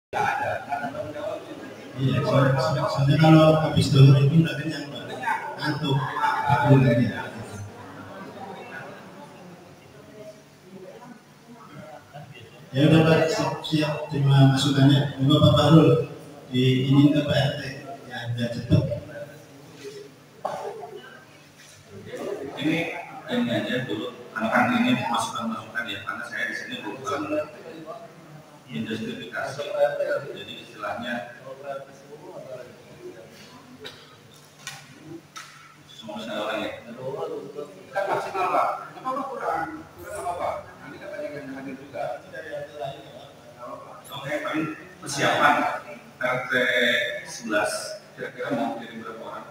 Iya, soalnya kalau habis dulu itu berarti yang ngantuk aku ya. Ya udah Pak, siap terima masukannya. Bapak Bahrul ini ke Pak RT ya, biar cepat. Ini aja dulu, karena kan ini masukan ya, karena saya di sini bukan justifikasi, jadi istilahnya semua orang ya. Kan maksimal Pak, apa kurang apa? Nanti katanya yang hadir juga. Oke, paling persiapan RT 11 kira-kira mau kirim berapa orang?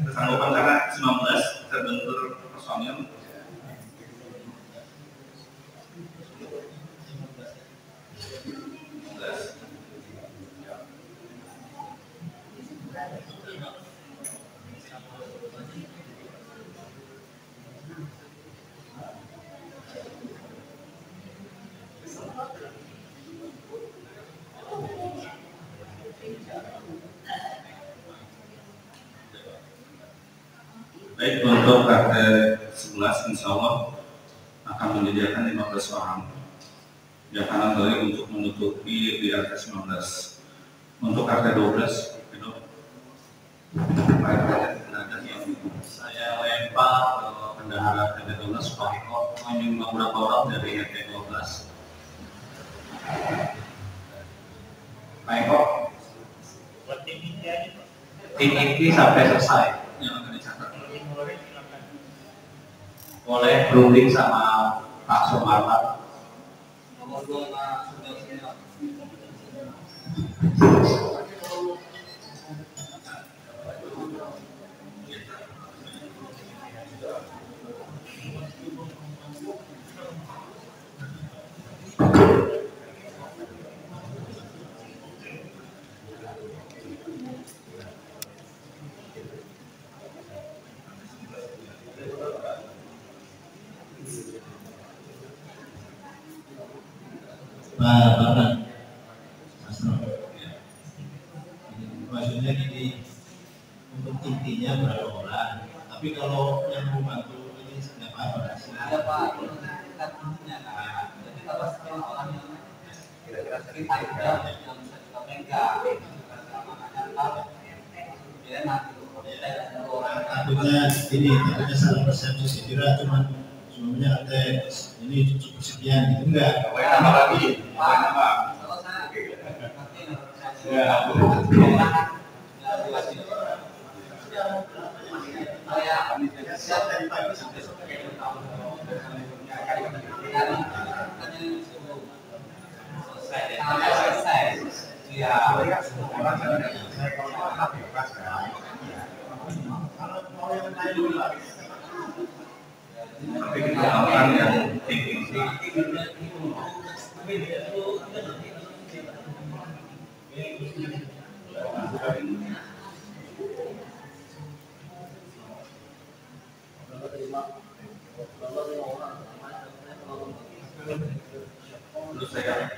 Kesanggupan karena 19 terbentur personil. Baik, untuk RT 11 insya Allah akan menyediakan 15 orang. Ya, kanan kiri untuk menutupi di RT 19. Untuk RT 12, itu saya lempar ke bendahara RT 12 Pak Eko menyumbang beberapa orang dari RT 12. Pak Eko, buat tim inti aja Pak. tim inti sampai selesai yang akan dicatat. Boleh berunding sama Pak Sumarman. Nomor 2 Pak Sudarsono. Pak Bapak, maksudnya gini, untuk intinya berapa orang, tapi kalau yang membantu ini nggak apa-apa. Ada Pak, kita intinya kan. Jadi kalau sekian orang yang kira-kira sekitar yang bisa kita pegang, dia nanti Takutnya ini, takutnya salah persepsi sih, kira cuma semuanya ada ini cukup sekian gitu, enggak? tambah lagi, tambah. Kalau saya siap dari pagi sampai sore. Selesai. Iya. Tapi kita akan yang tinggi. Terus saya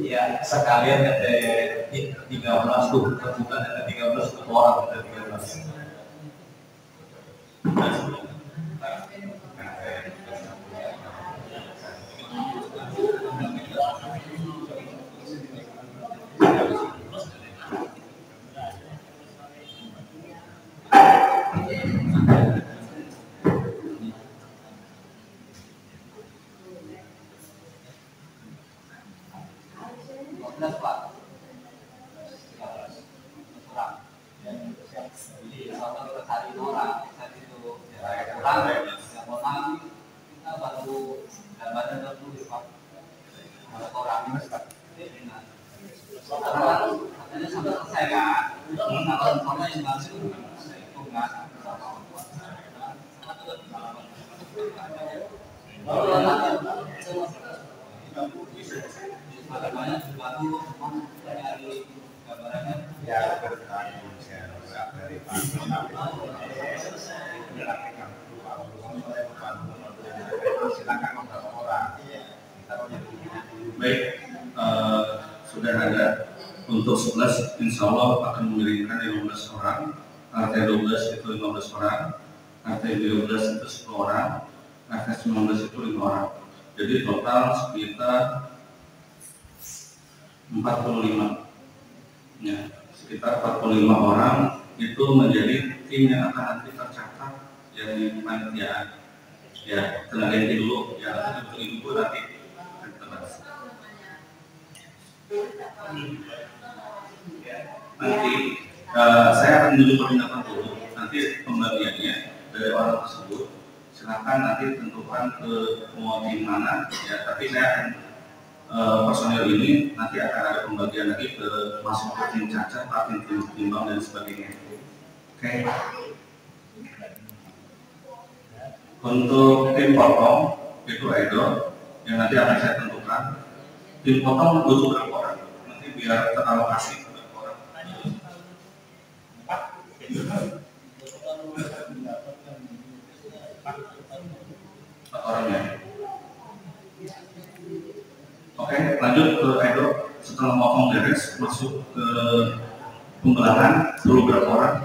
ya sekalian ada 13 tuh bukan ada 13 orang ada 13. Katanya sampai selesai kan? Kalau yang langsung itu nggak. Makanya baru dari gambarannya Ya, bertanya dari silakan beberapa orang. Baik, sudah ada untuk 11 insya Allah akan mengirimkan 15 orang, RT 12 itu 15 orang, RT 12 itu 10 orang, RT 19 itu 5 orang. Jadi total sekitar 45. Ya, sekitar 45 orang itu menjadi tim yang akan nanti tercatat yang di panitiaan. Ya, tenaga inti dulu, ya untuk ibu nanti akan kita bahas. Nanti saya akan menuju peringatan dulu. Nanti pembagiannya dari orang tersebut. Silakan nanti tentukan ke mau tim mana. Ya, tapi saya akan personil ini nanti akan ada pembagian lagi ke masuk ke tim cacat, tim timbang dan sebagainya. Oke. Untuk tim potong itu Edo yang nanti akan saya tentukan. Tim potong butuh berapa orang? Nanti biar teralokasi berapa orang. 4 orang ya. Oke, lanjut ke Edo. Setelah potong beres, masuk ke pembelahan perlu berapa orang?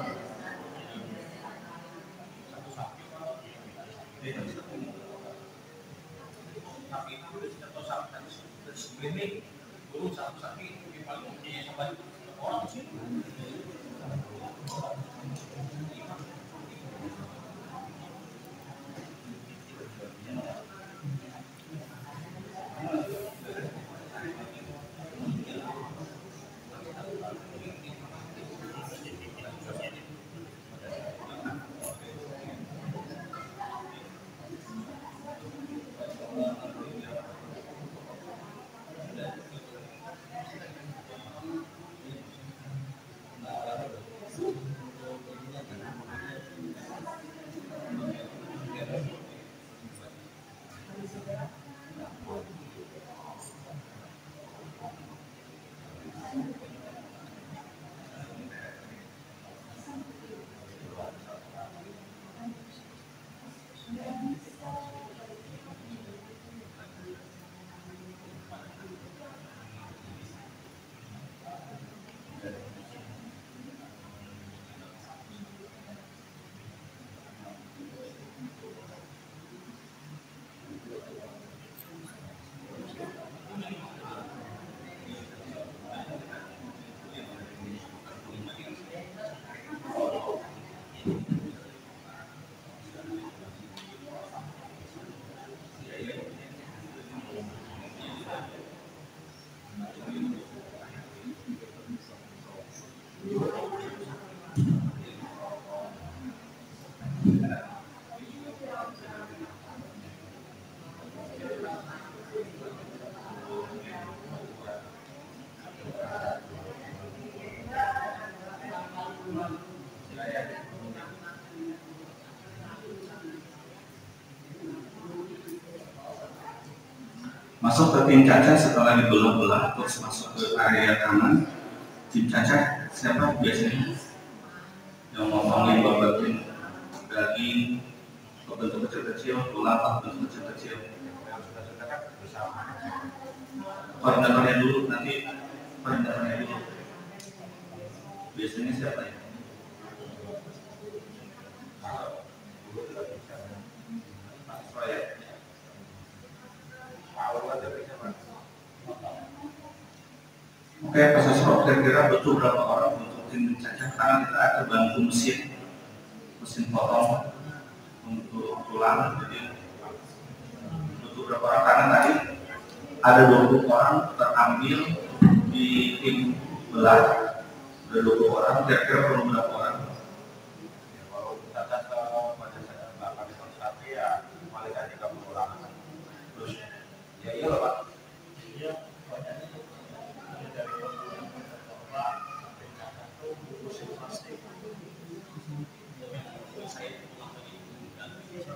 Masuk ke tim cacat setelah dibelah-belah terus masuk ke area kanan. Tim cacat siapa biasanya yang ngomongin babatin daging bentuk kecil-kecil, tulang bentuk kecil-kecil. Koordinatornya dulu, nanti koordinatornya dulu. Biasanya siapa ya? Oke, Pak Sasro, kira-kira butuh berapa orang untuk tim cacat? Karena kita akan bantu mesin potong untuk tulang, jadi butuh berapa orang? Karena tadi ada 20 orang terambil di tim belah, ada 20 orang, kira-kira perlu berapa orang? Kalau cacat pada saat 8 ya paling ada 30 orang. Terus ya iya loh Pak.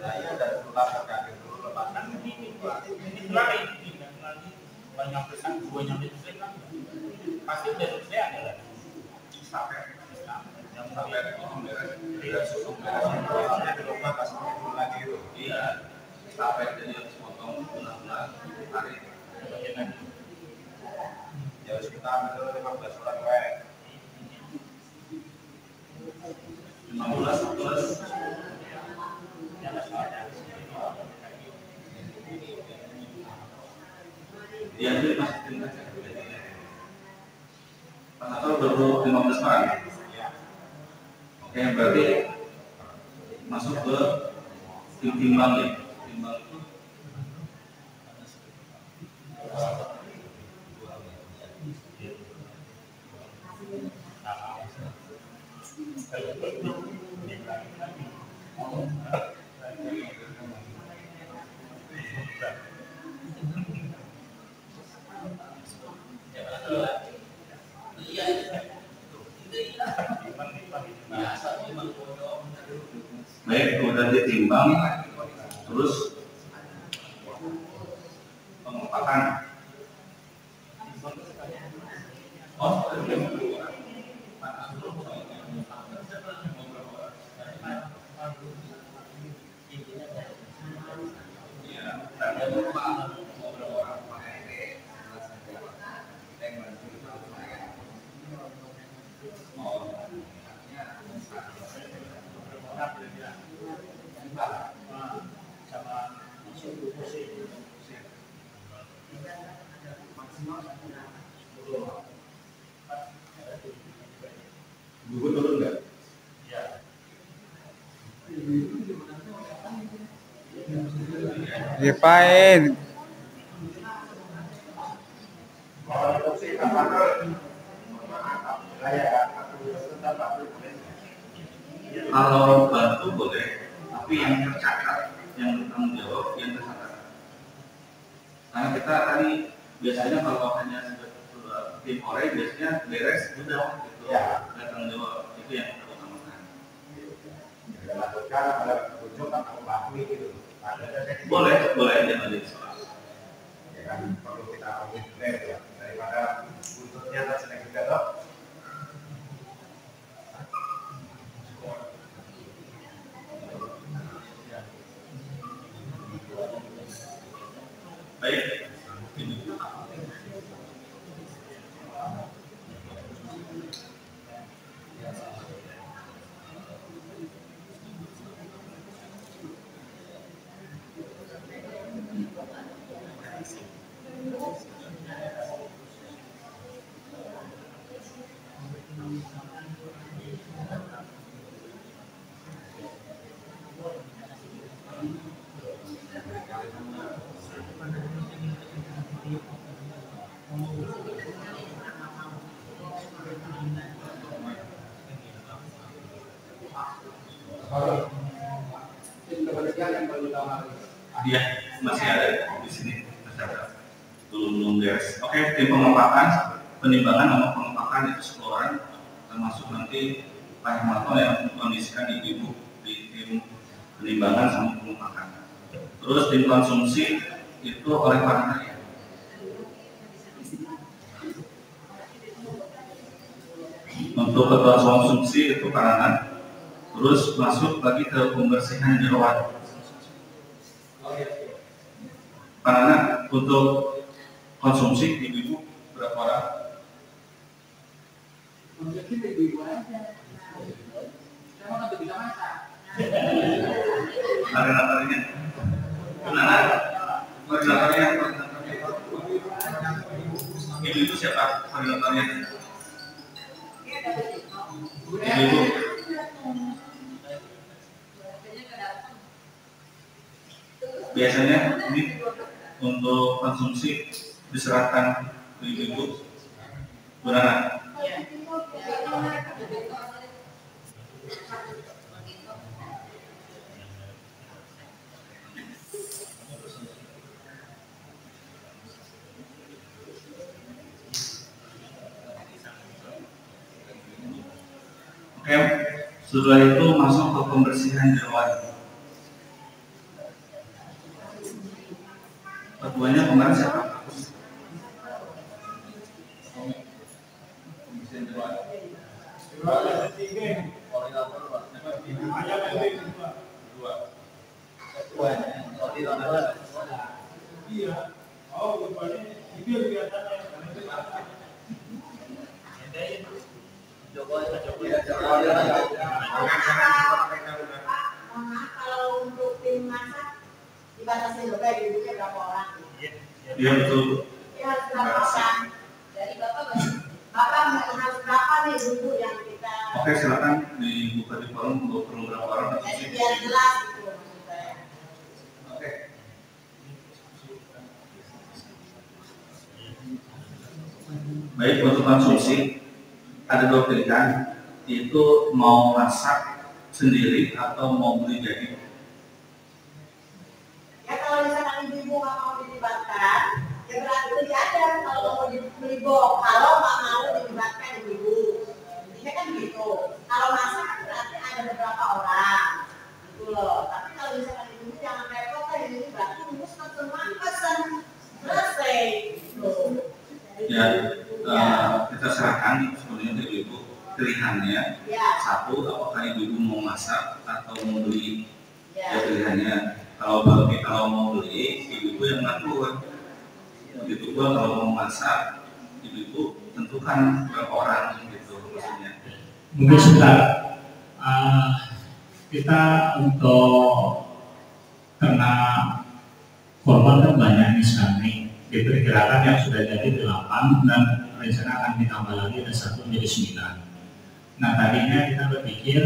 Saya dari tulang ke kaki dulu lepas. estafet jadi harus potong benar-benar tarik. Ya harus kita ambil 15 orang kayak 15 plus ya jadi masukin aja. Atau baru 15 orang. Oke, berarti masuk ke timbang ya. Timbang itu baik, udah ditimbang, terus pengepakan. Dulu turun nggak? Diapain? Kalau bantu boleh, tapi yang tercatat, yang bertanggung jawab, yang tercatat. Karena kita tadi biasanya kalau hanya tim ore biasanya beres udah gitu, nggak tanggung jawab, itu yang kita utamakan. dilakukan ada ujung atau bakmi gitu. Boleh aja nanti soal. Ya kan perlu kita omit ya daripada buntutnya terselek juga toh. Baik. Dia masih ada di sini tercatat, belum beres. Oke, tim pengepakan, penimbangan sama pengepakan itu 10 orang, termasuk nanti Pak Hermanto yang mengkondisikan ibu-ibu di tim penimbangan sama pengepakan. Terus tim konsumsi itu oleh Pak Naya. Untuk ketua konsumsi itu karangan. Terus masuk lagi ke pembersihan jeroan. Karena untuk konsumsi ibu-ibu berapa orang? Konsumsi ibu-ibu aja. Saya mau nanti bisa masak. Koordinatornya, benar? Koordinatornya, ibu-ibu siapa koordinatornya? Ibu-ibu. Biasanya ini untuk konsumsi diserahkan ke ibu-ibu. Benar? Oke, setelah itu masuk ke pembersihan jeroan. Ketuanya kemarin siapa? Pembersihan jeroan. Koordinator, Iya. Oh, rupanya itu yang kelihatannya. Karena itu mata. Kalau untuk tim masak dibatasi juga ibunya berapa orang? Iya betul. Ya harus berapa orang? Dari bapak harus berapa nih ibu yang kita? Oke, silakan dibuka di forum untuk perlu berapa orang. Jadi biar jelas gitu maksud saya. Oke. Baik, untuk konsumsi ada dua pilihan, itu mau masak sendiri atau mau beli jadi. Ya kalau misalkan ibu nggak mau dilibatkan, ya berarti itu ada kalau mau beli box. Kalau nggak mau dilibatkan ibu, intinya kan gitu. Kalau masak kan berarti ada beberapa orang, gitu loh. Tapi kalau misalkan ibu jangan repot kan ini berarti ibu semua pesan selesai, gitu. Ya, kita serahkan sebenarnya ke ibu pilihannya. Ya. Satu, apakah ibu mau masak atau mau beli. Ya. Ya pilihannya. Kalau mau beli, ibu yang ngatur. Begitu pula kalau mau masak, ibu tentukan berapa orang gitu maksudnya. Mungkin sebentar, kita untuk kena korban kan banyak nih sekarang nih. Diperkirakan yang sudah jadi 8 dan rencana akan ditambah lagi ada 1 menjadi 9. Nah tadinya kita berpikir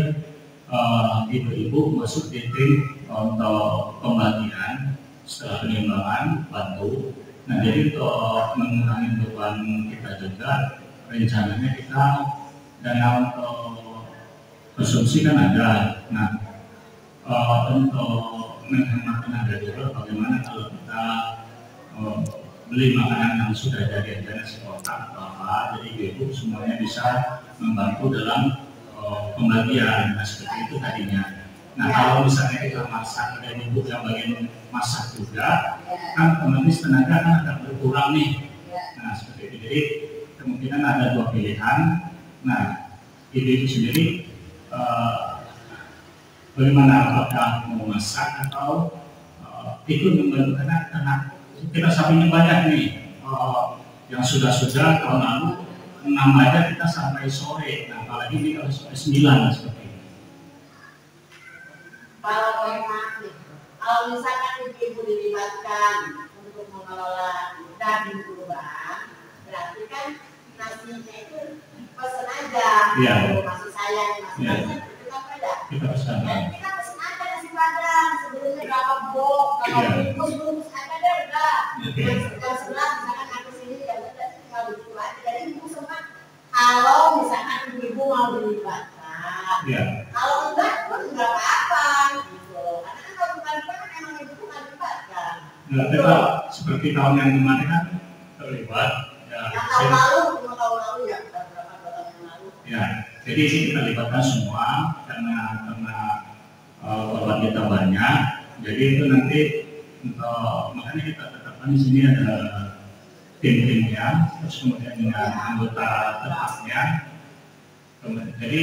ibu-ibu masuk di tim untuk pembagian setelah penimbangan bantu. Nah jadi untuk mengurangi beban kita juga rencananya kita dana untuk konsumsi kan ada. Nah untuk menghemat tenaga juga bagaimana kalau kita beli makanan yang sudah jadi ada sekotak atau apa, jadi ibu semuanya bisa membantu dalam pembagian. Nah seperti itu tadinya. Nah kalau misalnya kita masak dan ibu yang bagian masak juga, kan otomatis tenaga kan akan berkurang nih. Nah seperti itu. Jadi kemungkinan ada dua pilihan. Nah ibu sendiri bagaimana, apakah mau masak atau ikut membantu, karena kita sampingnya banyak nih yang sudah tahun lalu 6 aja kita sampai sore. Nah apalagi ini kalau sampai 9 seperti itu. Kalau misalkan ibu dilibatkan untuk mengelola daging kurban, berarti kan nasinya itu pesen aja. Iya. Maksud saya, kita beda. Kita pesan. Dan kita pesen aja nasi padang sebelumnya berapa box, kalau bungkus ada deh udah. Jam 11 misalkan aku sini jam 11 tinggal begitu aja. Jadi ibu semua kalau misalkan ibu mau dilibatkan, kalau enggak pun enggak apa-apa gitu. Karena kan kalau bukan kan emang ibu nggak dilibatkan. Nah, kita seperti tahun yang kemarin kan terlibat. Yang tahun lalu, 5 tahun lalu ya, berapa tahun yang lalu. Ya, jadi ini kita libatkan semua karena korban kita banyak. Jadi itu nanti makanya kita tetapkan di sini ada tim-timnya, terus kemudian dengan anggota tetapnya. Jadi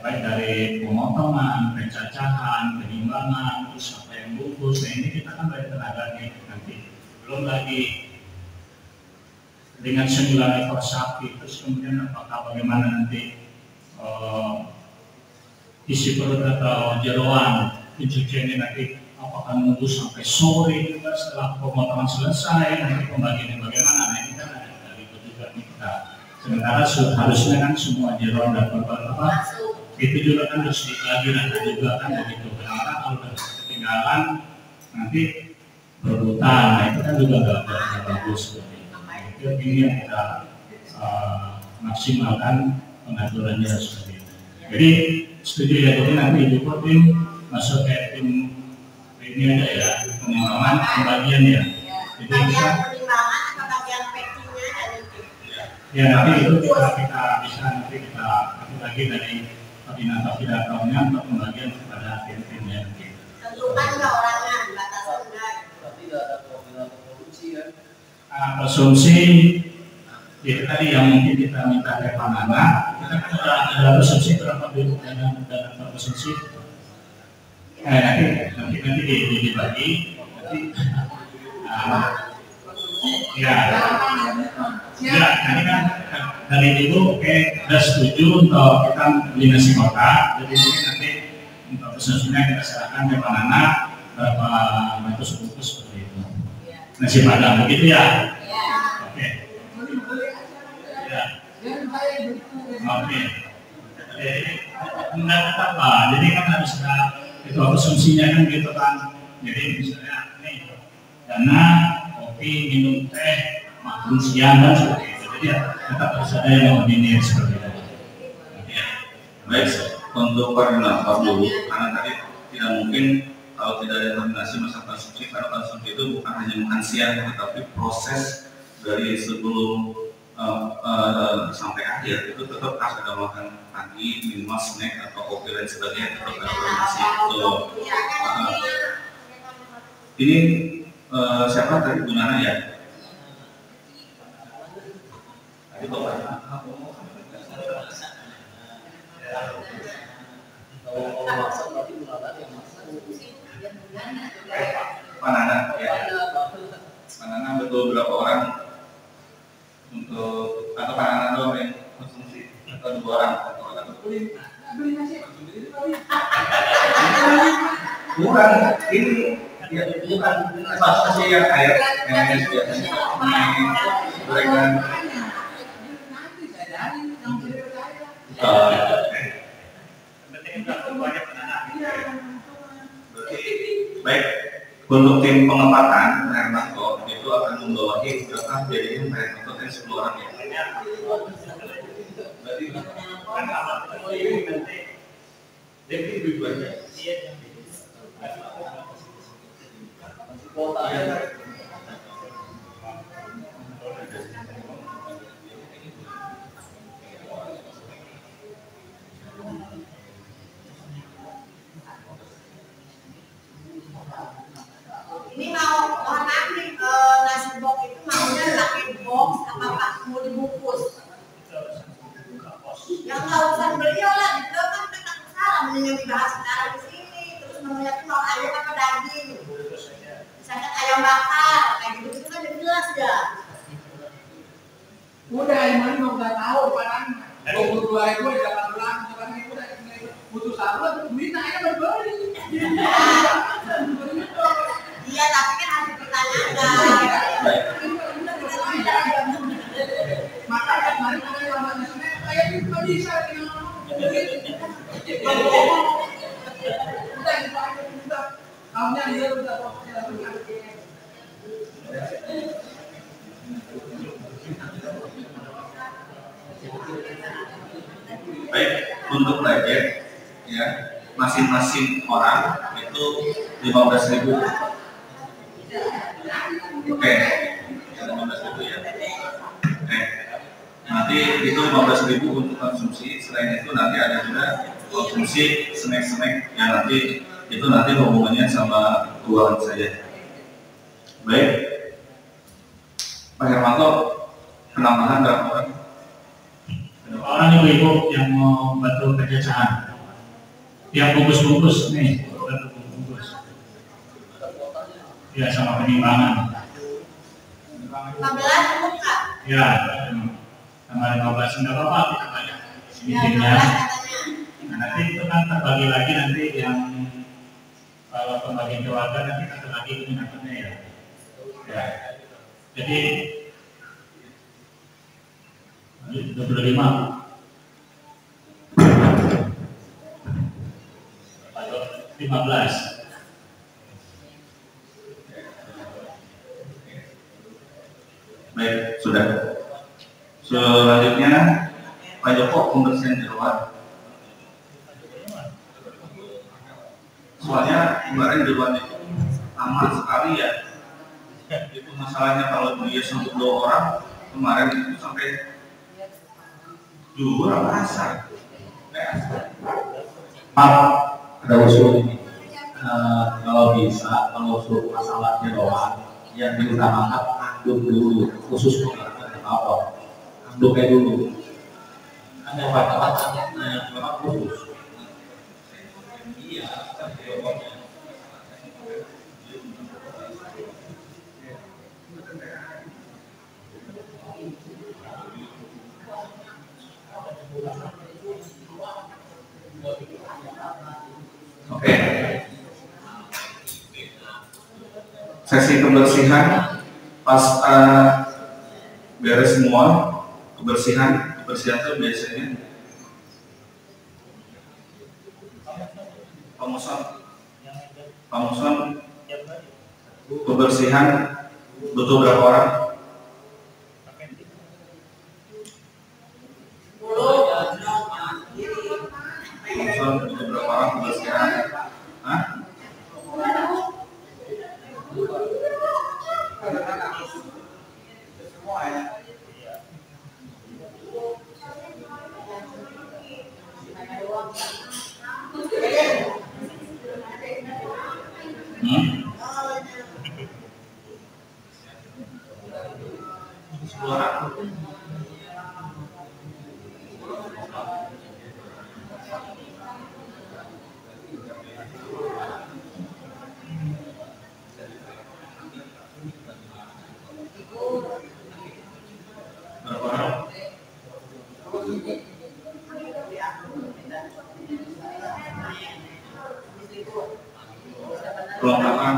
baik dari pemotongan, pencacahan, penimbangan, terus apa yang bungkus. Nah ini kita kan dari tenaga nanti. Belum lagi dengan 9 ekor sapi, terus kemudian apakah bagaimana nanti isi perut atau jeroan pencuciannya nanti apakah nunggu sampai sore juga setelah pemotongan selesai, nanti pembagiannya bagaimana. Nah ini kan ada ribet juga nih kita. Sementara harusnya kan semua jeroan dan korban apa itu juga kan harus lagi nanti juga kan begitu. Karena kalau ketinggalan nanti berebutan, nah itu kan juga nggak bagus. Itu ini yang kita maksimalkan pengaturannya seperti itu. Jadi setuju ya, jadi nanti ibu tim masuk ke tim ini ada ya pengembangan pembagian ya. Jadi kita penimbangan atau bagian packingnya dari tim. Ya nanti itu kita bisa nanti kita lagi dari koordinatornya untuk pembagian kepada tim-timnya. Tentukan nggak orangnya, batasan enggak. Tapi tidak ada koordinator produksi kan? Konsumsi itu tadi yang mungkin kita minta ke Pak Nana. Kita kan ada konsumsi berapa dulu dana konsumsi. Nanti dibagi Ya, tadi kan dari itu udah setuju untuk kita beli nasi kotak. Jadi mungkin nanti untuk pesenannya kita serahkan ke Pak Nana berapa ratus bungkus seperti itu. Nasi padang begitu ya? Oke. Ya. Oke. Enggak apa. Jadi kan harus ada itu konsumsinya kan gitu kan. Jadi misalnya nih dana kopi, minum teh, makan siang dan seperti itu. Jadi ya, tetap harus ada yang koordinir seperti itu. Ya. Baik, untuk koordinator dulu, karena tadi tidak mungkin kalau tidak ada koordinasi masa konsumsi, karena konsumsi itu bukan hanya makan siang, tetapi proses dari sebelum sampai akhir itu tetap harus ada makan pagi, minuman, snack atau kopi dan sebagainya, tetap ada koordinasi. Ini siapa tadi Bu Nana ya? Tadi Pak Nana ya. Pak Nana betul berapa orang untuk atau Pak Nana doang yang konsumsi atau 2 orang atau orang bukan ini ya, bukan asosiasi yang air yang biasanya gorengan. Baik, untuk tim pengepatan Hermanto itu akan membawahi berapa jadi Hermanto kan 10 orang ya. Berarti kan nanti jadi lebih banyak. Ini mau mohon maaf nih, nasi box itu maunya pakai box apa Pak mau dibungkus? Yang nggak usah beliau lah, itu kan kita takut salah mendingan dibahas sekarang di sini. Terus menunya tuh mau ayam apa daging? Misalkan ayam bakar, kayak gitu itu kan udah jelas ya. Udah emang mau nggak tahu padahal 22 ribu 18 bulan itu udah putus apa minta ayam berbeli. Iya, tapi kan harus dipertanyakan. Makanya kemarin ada yang namanya kayak itu nggak bisa udah kamunya dia udah Baik, untuk budget ya masing-masing orang itu 15.000. Oke, 15.000 ya. Oke, nanti itu 15.000 untuk konsumsi. Selain itu nanti ada juga konsumsi snack-snack yang nanti itu nanti hubungannya sama keuangan saja. Baik, Pak Hermanto, penambahan berapa orang? Orang ibu-ibu yang mau bantu penjajahan, yang bungkus-bungkus nih, bantu bungkus. Ya sama penimbangan. 15 cukup Kak? Ya, sama 15 enggak apa-apa kita banyak. Ini Ya, timnya. 15 katanya. Nah, nanti itu kan terbagi lagi nanti yang kalau pembagian keluarga nanti kita terbagi keminatannya ya. Ya. Jadi 25. 15. Baik, sudah. Selanjutnya Pak Joko pembersihan di luar. Soalnya kemarin di luar itu amat sekali ya. Itu masalahnya kalau dia sampai 2 orang kemarin itu sampai zuhur apa asar. Maaf, ada usul ini. Kalau bisa, kalau usul masalahnya doang, yang diutamakan anduk dulu, khusus untuk apa? Anduknya dulu. Hanya kata-katanya memang khusus. Iya, sesi kebersihan pas beres semua kebersihan itu biasanya pamuson kebersihan butuh berapa orang? Pamuson butuh berapa orang kebersihan? Hah? Kelengkapan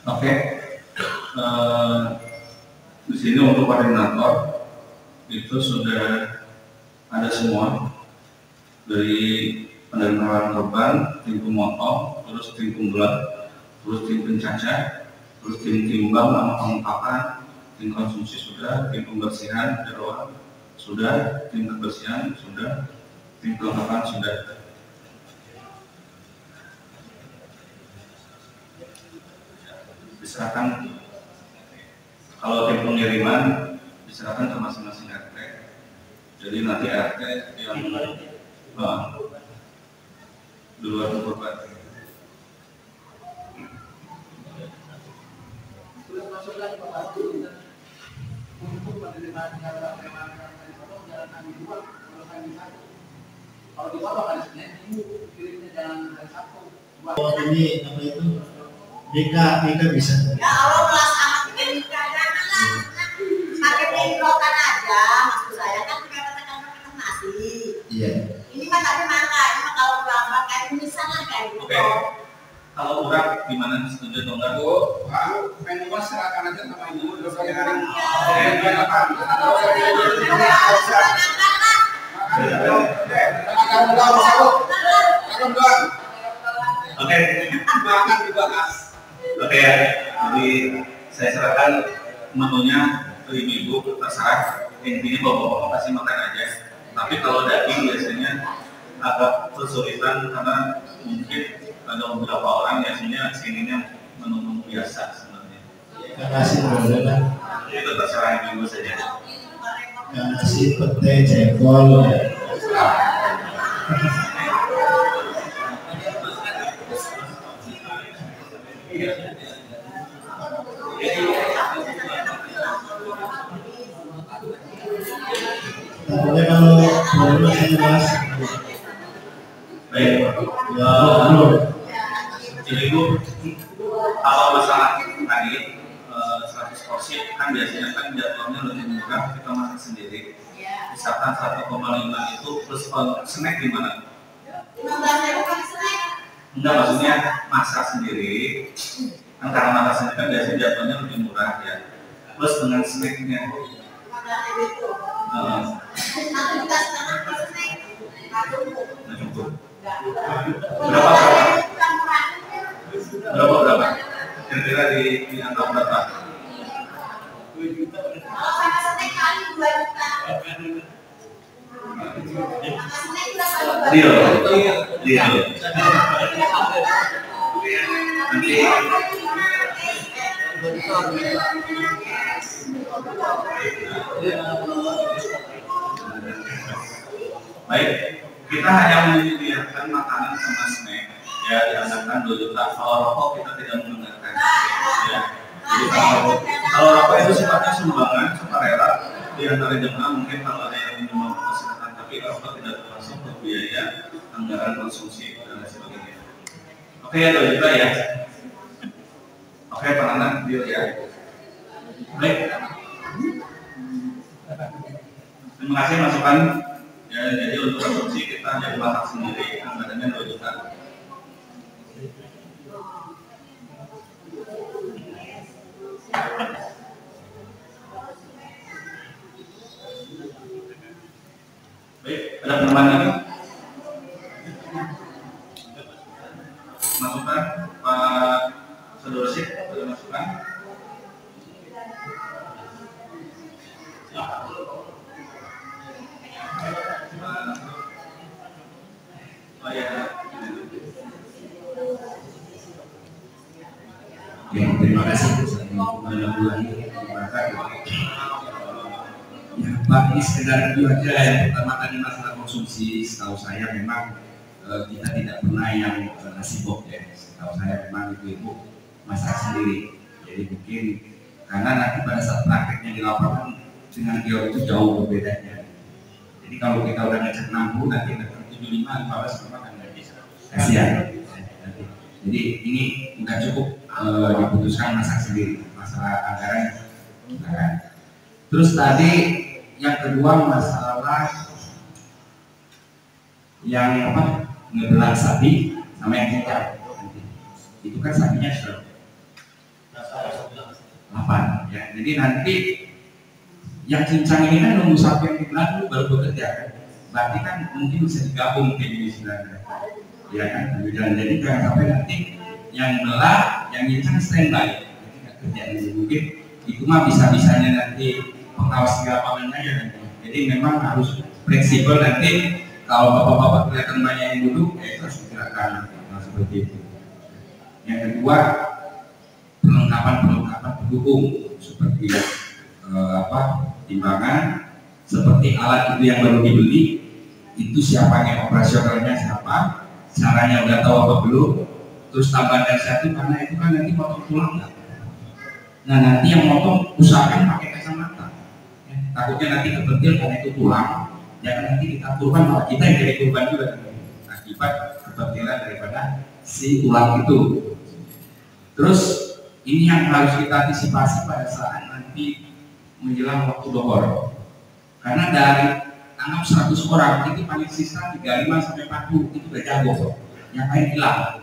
Oke, di sini untuk koordinator itu sudah ada semua dari pendampingan korban, tim pemotong, terus tim pembelah, terus tim pencacah, terus tim timbang, nama pengungkapan, tim konsumsi sudah, tim pembersihan jeroan sudah, tim kebersihan sudah, tim kelengkapan sudah. Diserahkan kalau tim pengiriman diserahkan ke masing-masing RT. Jadi nanti RT yang di luar korban. Ini apa itu? Nika bisa. Ya Allah kelas anak bikin nikah janganlah. Pakai penyemprotan aja, maksud saya kan tekan nasi. Iya. Ini mah tapi mangga, ini mah kalau gambar kayak misalnya kayak gitu. Oke. Kalau urap gimana, setuju atau enggak? Bu, pengen luas silakan aja sama ibu. Oke. Makan dibahas. Oke ya, jadi saya serahkan menunya ke ibu-ibu, terserah. Intinya bapak-bapak pasti makan aja. Tapi kalau daging biasanya agak kesulitan karena mungkin ada beberapa orang biasanya sininya menu biasa sebenarnya. Terima kasih brother. Itu terserah ibu saja. Nasi pete jengkol. Tentunya kalau belum masih jelas. Baik, jadi ibu kalau masalah tadi 100 porsi kan biasanya kan jadwalnya lebih murah, kita masak sendiri. Misalkan 1,5 itu plus snack gimana? 15.000 kali snack. Enggak, maksudnya masak sendiri. Kan karena masak sendiri kan biasanya jadwalnya lebih murah ya. Plus dengan snacknya. 15.000 itu. Nanti kita setengah plus snack. Nggak cukup. Berapa? Kira-kira di angka berapa? Kalau sama snack kali 2 juta. Sama snack kita kali 2 juta. Deal. Nanti baik, Kita hanya menyediakan makanan sama snack, ya dianggarkan 2 juta. Kalau rokok kita tidak menganggarkan, ya. Jadi kalau rokok itu sifatnya sumbangan sukarela di antara jemaah, mungkin kalau ada yang minum kesehatan, tapi rokok tidak termasuk ke biaya anggaran konsumsi dan lain sebagainya. Oke ya, 2 juta ya. Oke, Pak Anak, deal ya. Baik. Terima kasih masukan. Ya, jadi untuk konsumsi kita hanya masak sendiri, anggarannya 2 juta. Baik, ada penambahan lagi? Masukan Pak Sadorsik, ada masukan? Ya, terima kasih ya, Pak, ini sekedar review aja. Yang pertama tadi masalah konsumsi, setahu saya memang kita tidak pernah yang nasi box ya. Setahu saya memang ibu masak sendiri. Jadi mungkin karena nanti pada saat prakteknya di lapangan dengan kilo itu jauh berbedanya. Jadi kalau kita udah ngecek 60 nanti 75, 15 memang kan nggak bisa. Kasihan. Jadi ini nggak cukup diputuskan masak sendiri, masalah anggaran. Terus tadi yang kedua masalah yang apa, ngebelah sapi sama yang cincang. Itu kan sapinya sudah 8 ya. Jadi nanti yang cincang ini kan nunggu sapi yang dibelah dulu baru bekerja kan. Berarti kan mungkin bisa digabung kayak gini sebenarnya. Ya kan, jadi jangan sampai nanti yang belah, yang cincang standby. Jadi nggak kerja ini mungkin itu mah bisa-bisanya nanti pengawas di lapangan aja kan. Jadi memang harus fleksibel nanti. Kalau bapak-bapak kelihatan banyak yang duduk, ya itu harus dikirakan seperti itu. Yang kedua, perlengkapan pendukung seperti timbangan, seperti alat itu yang baru dibeli, itu siapa yang operasionalnya siapa, caranya udah tahu apa belum, terus tambahan dari satu karena itu kan nanti potong tulang nggak. Nah nanti yang motong usahakan pakai kacamata, ya, takutnya nanti kepentil karena itu tulang. Jangan nanti kita kurban, malah kita yang jadi kurban juga akibat kepentingan daripada si tulang itu. Terus ini yang harus kita antisipasi pada saat nanti menjelang waktu dohor. Karena dari anggap 100 orang itu paling sisa 35 sampai 40 itu udah jago, yang lain hilang.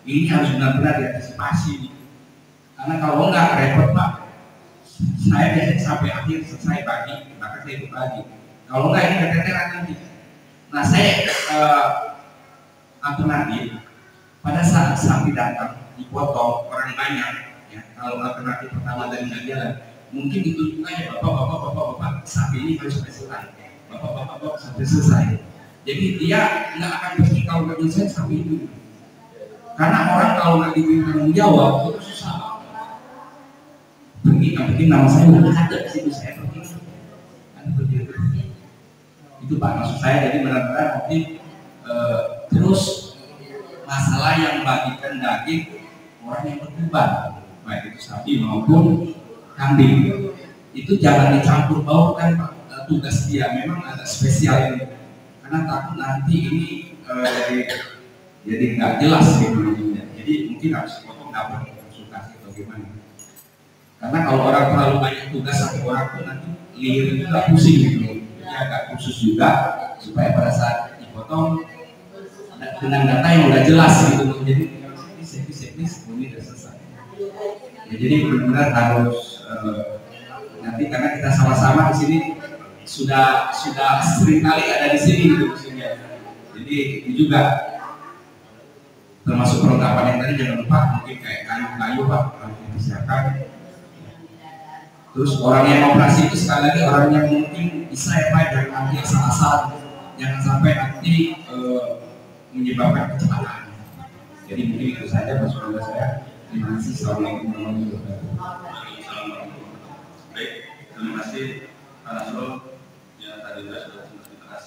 Ini harus benar-benar diantisipasi. Karena kalau enggak repot Pak. Saya biasanya sampai akhir selesai pagi, maka saya itu pagi. Kalau enggak ini keteteran nanti. Nah saya alternatif pada saat sapi datang dipotong orang banyak, ya, kalau alternatif pertama dari jalan mungkin ditunjuk aja bapak sapi ini harus selesai, bapak sampai selesai. Jadi dia nggak akan pergi kalau nggak selesai sapi itu. Karena orang kalau nggak diberi tanggung jawab itu susah. Pergi nama saya nggak ada di situ, saya pergi. Itu Pak maksud saya. Jadi benar-benar nanti terus masalah yang bagikan daging orang yang berkurban, baik itu sapi maupun kambing, itu jangan dicampur baurkan Pak, tugas dia memang agak spesial ini karena takut nanti ini jadi nggak jelas gitu. Jadi mungkin harus potong dapat konsultasi atau gimana, karena kalau orang terlalu banyak tugas satu orang pun nanti liur itu nggak pusing gitu. Agak khusus juga supaya pada saat dipotong dengan data yang udah jelas gitu. Jadi teknis ini udah selesai. Ya, jadi benar-benar harus nanti karena kita sama-sama di sini sudah sering kali ada di sini gitu maksudnya. Jadi ini juga termasuk perlengkapan yang tadi jangan lupa mungkin kayak kayu-kayu Pak harus disiapkan. Terus orang yang operasi itu sekali lagi orang yang mungkin bisa ya Pak, jangan nanti asal-asalan, jangan sampai nanti menyebabkan kecelakaan. Jadi mungkin itu saja masukan saya. Terima kasih. Assalamualaikum warahmatullahi wabarakatuh. Baik, terima kasih Pak Nasrul yang tadi sudah dibahas.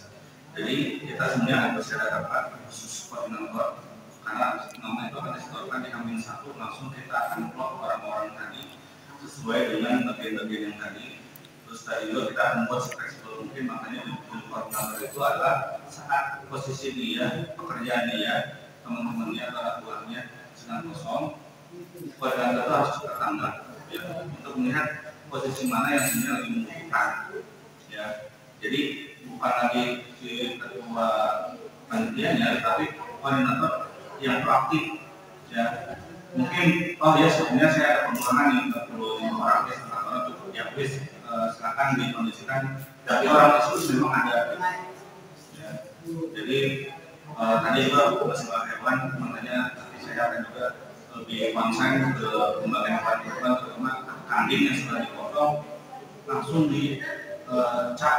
Jadi kita sebenarnya harus ada rapat khusus koordinator, karena nama itu akan disetorkan di H-1, langsung kita akan plot orang-orang tadi sesuai dengan bagian-bagian yang tadi. Terus tadi juga kita akan buat fleksibel mungkin, makanya di koordinator itu adalah saat posisi dia, pekerjaan dia, teman-temannya atau anak buahnya sedang kosong, koordinator itu harus kita tambah ya, untuk melihat posisi mana yang sebenarnya lebih memungkinkan ya. Jadi bukan lagi si ketua panitianya, tapi koordinator yang proaktif ya. Mungkin oh ya sebenarnya saya ada pengurangan yang 25 orang ya, orang cukup ya, please silakan dikondisikan, tapi orang tersebut memang ada ya. Jadi tadi juga masalah hewan, makanya nanti saya akan juga lebih konsen ke lembaga hewan kurban, terutama kambing yang sudah dipotong langsung dicak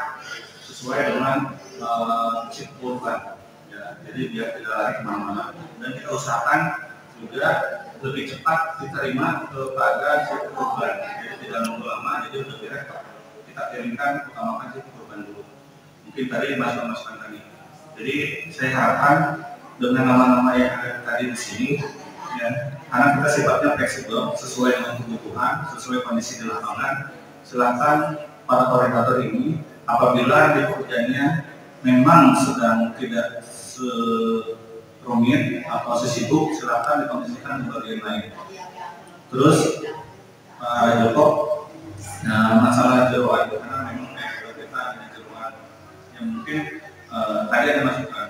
sesuai dengan chip kurban ya. Jadi biar tidak lari kemana-mana, dan kita usahakan juga lebih cepat diterima kepada chip kurban, jadi tidak nunggu lama. Jadi udah direct kita kirimkan, utamakan chip kurban dulu. Mungkin tadi masukan tadi. Jadi saya harapkan dengan nama-nama yang ada tadi di sini ya, karena kita sifatnya fleksibel sesuai dengan kebutuhan, sesuai kondisi di lapangan. Silakan para koordinator ini apabila di pekerjaannya memang sedang tidak serumit atau sesibuk, silakan dikondisikan di bagian lain. Terus Pak Joko, nah masalah jeroan, karena memang kita ada jeroan yang mungkin tadi ada masukan.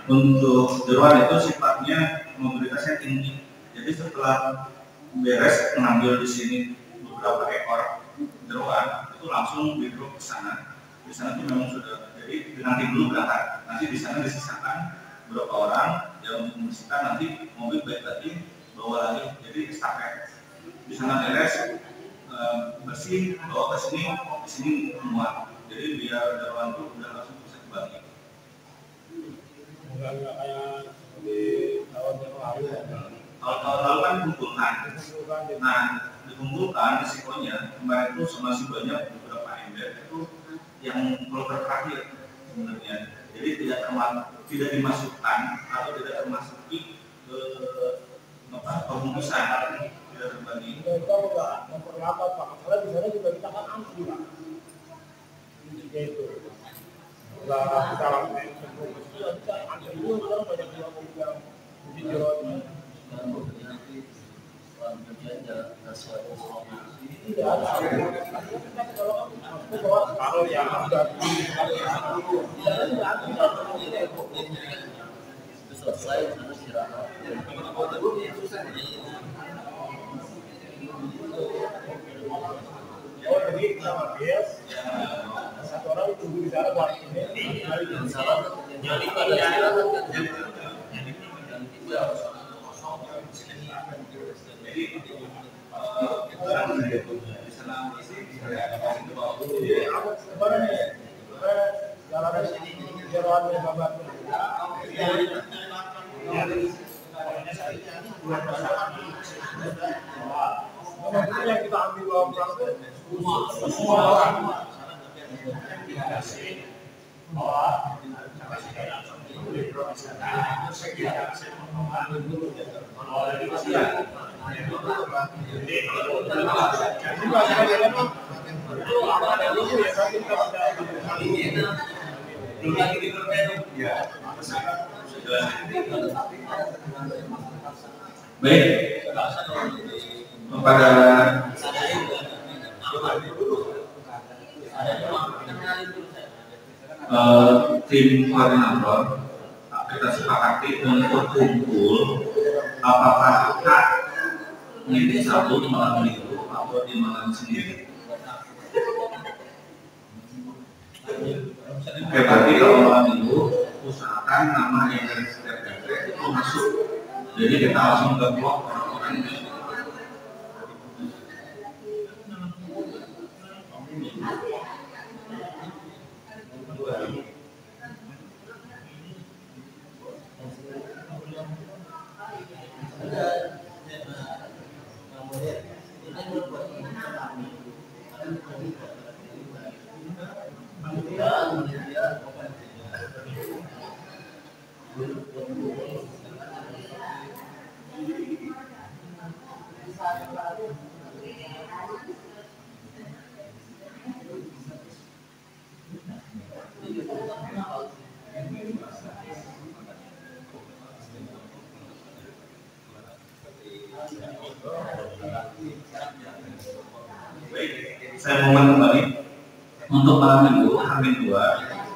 Untuk jeroan itu sifatnya mobilitasnya tinggi. Jadi setelah beres mengambil di sini beberapa ekor jeroan, itu langsung di-drop ke sana. Di sana itu memang sudah, jadi nanti dulu berangkat. Nanti di sana disisakan beberapa orang yang untuk membersihkan, nanti mobil balik lagi bawa lagi. Jadi estafet. Di sana beres bersih, bawa ke sini, di sini muat. Jadi biar jeroan itu udah langsung bisa dibagi. Enggak kayak di tahun yang lalu ya. Tahun lalu kan dikumpulkan. Nah, dikumpulkan risikonya kemarin itu masih banyak beberapa ember itu yang kloter terakhir sebenarnya. Jadi tidak dimasukkan atau tidak termasuki ke pembungkusan, tidak terbagi. Kita enggak memperlambat Pak, karena di sana juga kita kan antri Pak. Intinya itu. Enggak kita langsung sebelum kita antri dulu, sekarang banyak yang di jeroan. Kalau yang sudah selesai harus istirahat. Oh jadi kita habis satu orang tunggu di sana buat ini Jadi pada istirahat jalan sini jeroan yang babat. Yang kita ambil bawang plastik semua orang. Baik, kepada tim koordinator kita sepakati untuk kumpul apakah ini satu di malam itu atau di malam sendiri. Oke, berarti kalau malam itu usahakan nama yang dari setiap RT itu masuk. Jadi kita langsung ke blok orang-orang ini. Saya mohon kembali untuk malam minggu H-2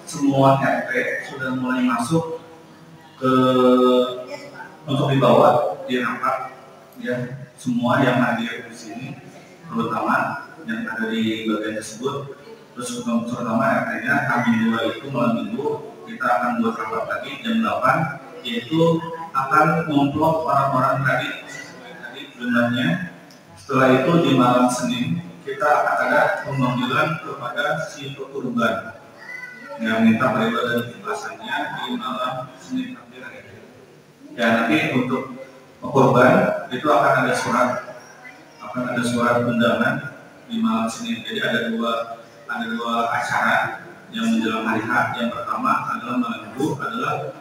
semua RT sudah mulai masuk ke untuk dibawa di rapat ya, semua yang hadir di sini terutama yang ada di bagian tersebut, terus terutama RT-nya H-2 itu malam minggu kita akan buat rapat lagi jam 8, yaitu akan ngumpul orang-orang tadi jumlahnya. Setelah itu di malam Senin kita akan ada pemanggilan kepada si korban yang minta daripada penjelasannya di malam Senin nanti. Ya nanti untuk korban itu akan ada surat undangan di malam Senin. Jadi ada dua acara yang menjelang hari H. Yang pertama adalah malam Minggu adalah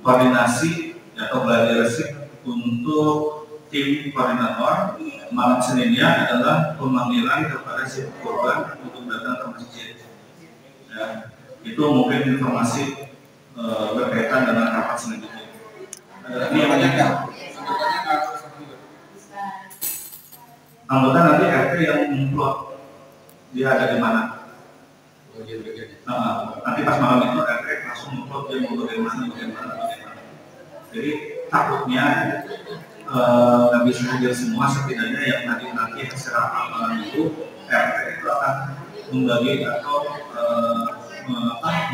koordinasi atau gladiresik untuk tim koordinator. Malam Seninnya adalah pemanggilan kepada si korban untuk datang ke masjid. Ya, itu mungkin informasi berkaitan dengan rapat selanjutnya. Ada lagi yang menyampaikan? Anggota nanti RT yang memplot dia ada di mana? Nanti pas malam itu RT langsung memplot dia mau bagaimana. Jadi takutnya nggak bisa hadir semua, setidaknya yang nanti secara malam itu RT itu akan membagi atau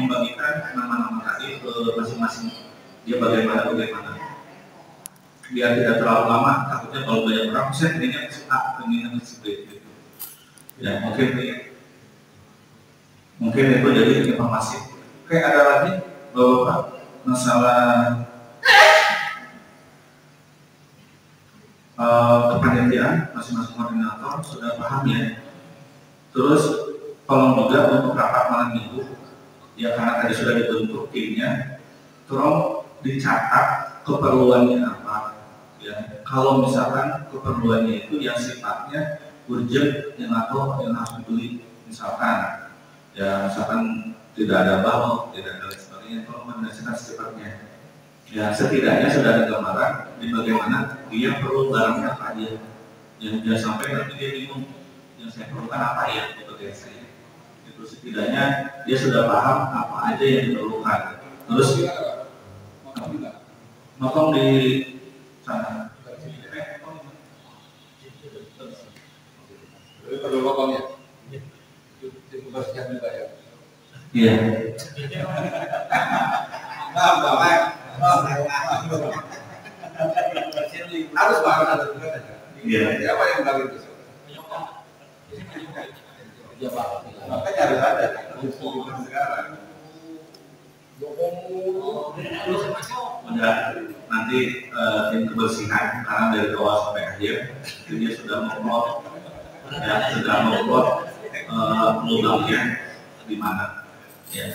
membagikan nama-nama tadi ke masing-masing dia bagaimana biar tidak terlalu lama. Takutnya kalau banyak orang saya pengennya si A, pengennya si B gitu. Ya mungkin itu jadi informasi. Oke, ada lagi Bapak masalah kepanitiaan, masing-masing koordinator sudah paham ya. Terus tolong juga untuk rapat malam minggu ya, karena tadi sudah dibentuk timnya, tolong dicatat keperluannya apa ya. Kalau misalkan keperluannya itu yang sifatnya urgent atau yang harus dibeli, misalkan tidak ada balok, tidak ada sebagainya, tolong menjelaskan secepatnya. Ya setidaknya sudah ada gambaran di bagaimana dia perlu barangnya apa aja. Yang dia sampai nanti dia bingung, yang saya perlukan apa ya untuk diri saya. Itu setidaknya dia sudah paham apa aja yang diperlukan. Terus motong di sana. Perlu motongnya. Dibersihkan juga ya. Iya. Harus banget ada juga. Iya. Siapa yang bilang itu? Makanya harus ada. Sekarang. Udah nanti tim kebersihan karena dari awal sampai akhir dia sudah memplot lubangnya di mana ya.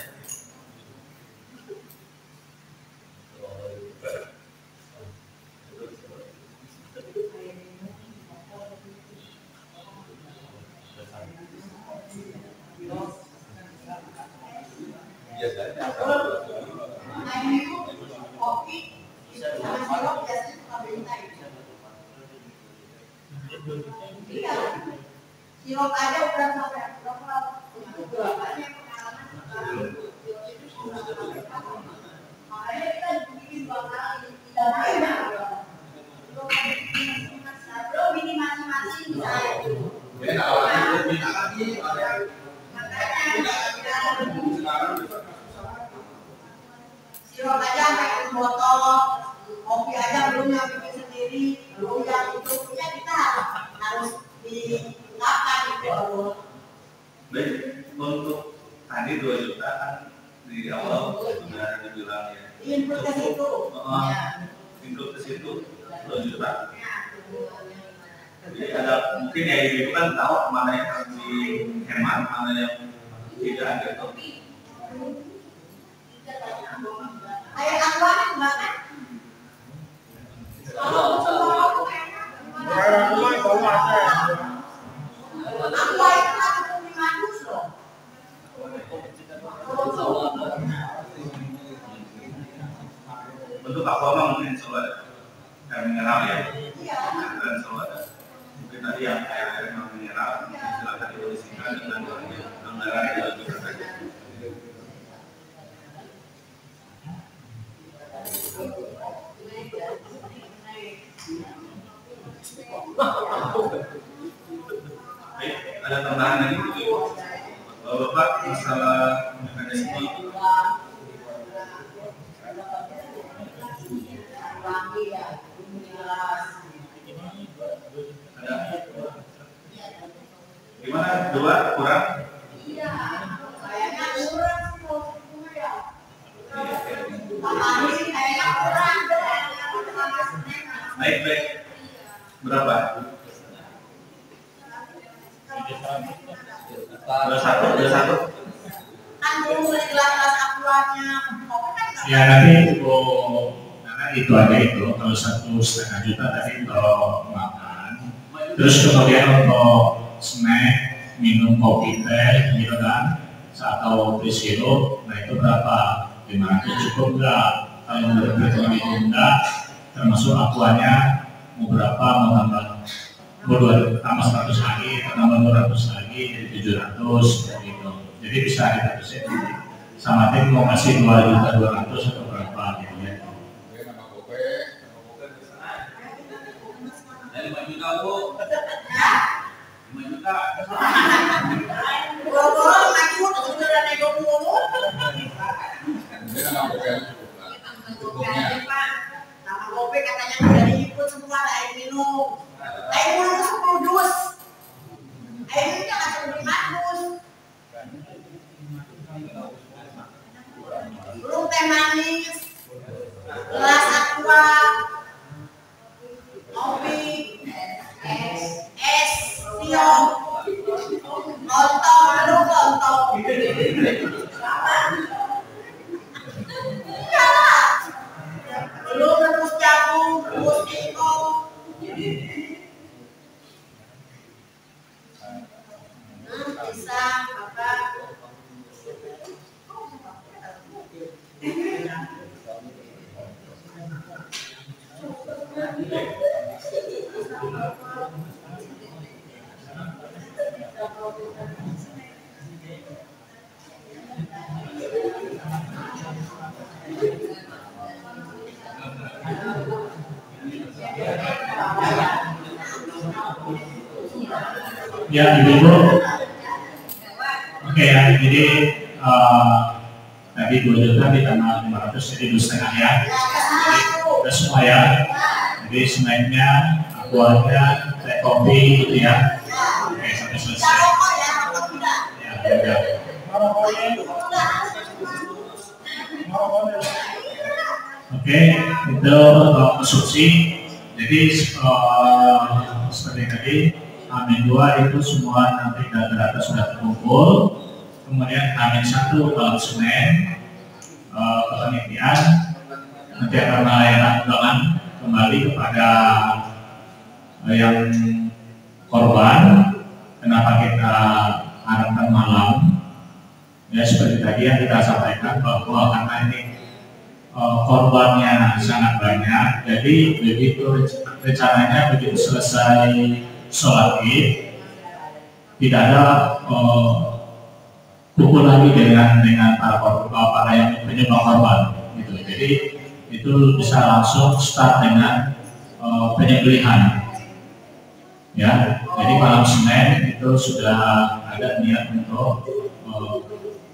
Sirup aja udah sampai banyak pengalaman makanya kita bikin 2 kali tidak banyak belum ini masing-masing bisa sirup aja pakai botol, kopi aja belum yang bikin sendiri, belum yang itu punya kita harus dilakukan itu. Baik, untuk tadi 2 juta kan di awal sudah dibilang ya. Input ke situ. Input ke situ 2 juta. Jadi ada mungkin ya ibu kan tahu mana yang harus dihemat, mana yang tidak ada. Kayak akuan enggak kan? Kalau semua aku enak. Kayak rumah itu ada. Aqua itu kan lebih manis loh. Bentuk aqua mungkin selalu ada air mineral ya. Iya. Dan selalu ada. Mungkin tadi yang air mineral silakan diisikan dengan anggaran yang juga ada. Baik, ada tambahan lagi Bu? Bapak masalah mekanisme gimana? Dua kurang? Iya, kayaknya kurang sih kalau sepuluh ya. Tambahan sih kayaknya kurang. Baik. Berapa? 21. Kan belum mulai gelas-gelas akuannya. Ya nanti karena itu aja itu kalau 1,5 juta tadi untuk makan, terus kemudian untuk snack, minum kopi teh gitu kan, atau beli sirup, nah itu berapa? 500 cukup nggak? Kalau berhitung itu enggak, termasuk akuannya mau berapa, mau tambah 100 lagi, tambah 200 lagi, jadi 700 gitu. Jadi bisa kita persen. Sama tim mau kasih 2.200.000 atau berapa gitu ya. Dari 5 juta Bu. 5 juta. Boro-boro maju sudah nego mulu. Nama kopi katanya udah diikut semua air minum. Air minum 10 dus. Air minumnya langsung beli bagus. Belum teh manis, gelas aqua, kopi, es, siom, lontong, belum lontong. Enggak lah. Belum rebus jagung, rebus singkong. Pisang, apa? Ya ibu-ibu, oke ya, jadi tadi 2 juta ditambah 500 jadi 2,5 ya. Jadi udah semua ya. Jadi snacknya, akuanya, teh kopi gitu ya. Oke sampai selesai. Ya udah. Oke itu konsumsi. Jadi seperti tadi Amin 2 itu semua nanti data-data sudah terkumpul. Kemudian Amin 1 kalau Senin kepenitian nanti akan melayani undangan kembali kepada yang korban. Kenapa kita harapkan malam? Ya seperti tadi yang kita sampaikan bahwa karena ini korbannya sangat banyak, jadi begitu rencananya begitu selesai sholat Id tidak ada kumpul lagi dengan para yang penyumbang korban gitu. Jadi itu bisa langsung start dengan penyembelihan ya. Jadi malam Senin itu sudah ada niat untuk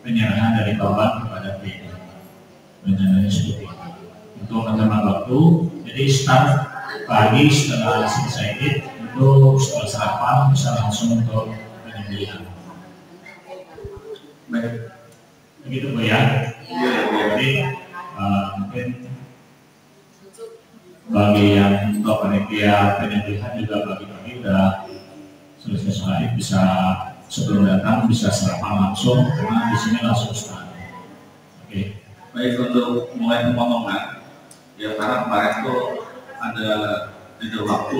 penyerahan dari korban kepada PI. Rencananya seperti itu untuk menghemat waktu. Jadi start pagi setelah selesai Id itu setelah sarapan bisa langsung untuk penyembelihan. Baik. Begitu Bu ya. Jadi mungkin bagi yang untuk panitia penyembelihan juga bagi-bagi udah selesai sholat bisa sebelum datang bisa sarapan langsung karena di sini langsung start. Oke. Baik, untuk mulai pemotongan, ya karena kemarin tuh ada jeda waktu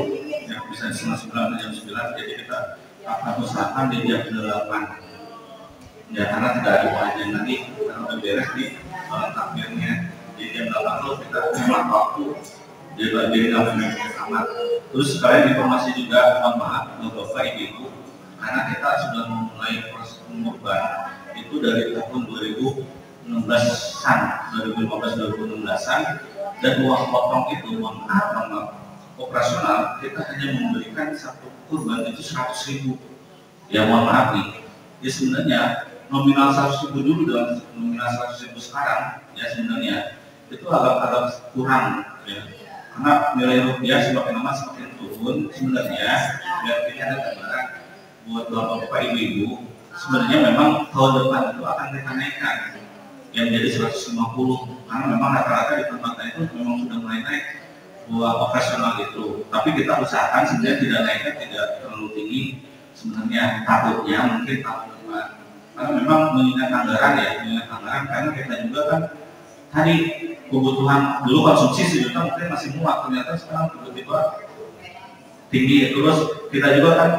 yang bisa setengah 9 jam 9, jadi kita akan usahakan di jam 8. Ya karena tidak ada pengajian nanti, karena udah beres di takmirnya. Jadi jam 8 tuh kita memang waktu jadi dalam kamar. Terus sekalian informasi juga, mohon maaf Bapak Ibu, karena kita sudah memulai proses pengurban itu dari tahun 2016-an, 2015-2016-an, dan uang potong itu, mohon maaf, operasional kita hanya memberikan satu kurban itu 100.000. Ya mohon maaf nih, ya sebenarnya nominal 100.000 dulu dan nominal 100.000 sekarang, ya sebenarnya itu agak kurang, ya. Karena nilai rupiah semakin lama semakin turun sebenarnya. Dan ini ada gambaran buat bapak ibu, sebenarnya memang tahun depan itu akan kita naikkan yang jadi 150, karena memang rata-rata di tempat itu memang sudah mulai naik buat operasional itu. Tapi kita usahakan sebenarnya tidak naiknya tidak terlalu tinggi sebenarnya, takutnya mungkin tahun depan, karena memang mengingat anggaran karena kita juga kan tadi kebutuhan dulu konsumsi sejuta mungkin masih muat, ternyata sekarang tiba-tiba tinggi. Terus kita juga kan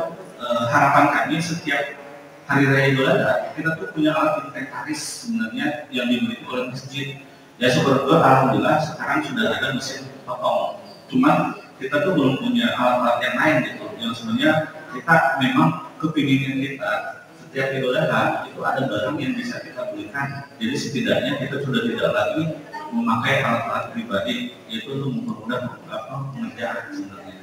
harapan kami setiap hari raya Idul Adha kita tuh punya alat inventaris sebenarnya yang dimiliki oleh masjid. Ya syukur alhamdulillah sekarang sudah ada mesin potong. Cuman kita tuh belum punya alat-alat yang lain gitu. Yang sebenarnya kita memang kepinginan kita setiap Idul Adha itu ada barang yang bisa kita belikan. Jadi setidaknya kita sudah tidak lagi memakai alat-alat pribadi, yaitu untuk mempermudah pengerjaan sebenarnya.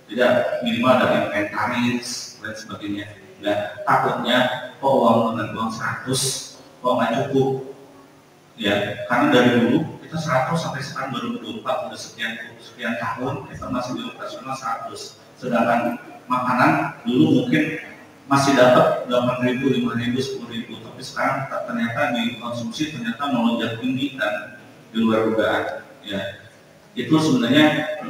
Tidak minimal ada inventaris dan sebagainya. Dan takutnya uang dengan uang 100 kok nggak cukup, ya karena dari dulu kita 100 sampai sekarang 2024 udah sekian tahun kita masih di operasional 100, sedangkan makanan dulu mungkin masih dapat 8.000, 5.000, 10.000, tapi sekarang ternyata dikonsumsi ternyata melonjak tinggi dan di luar dugaan. Ya itu sebenarnya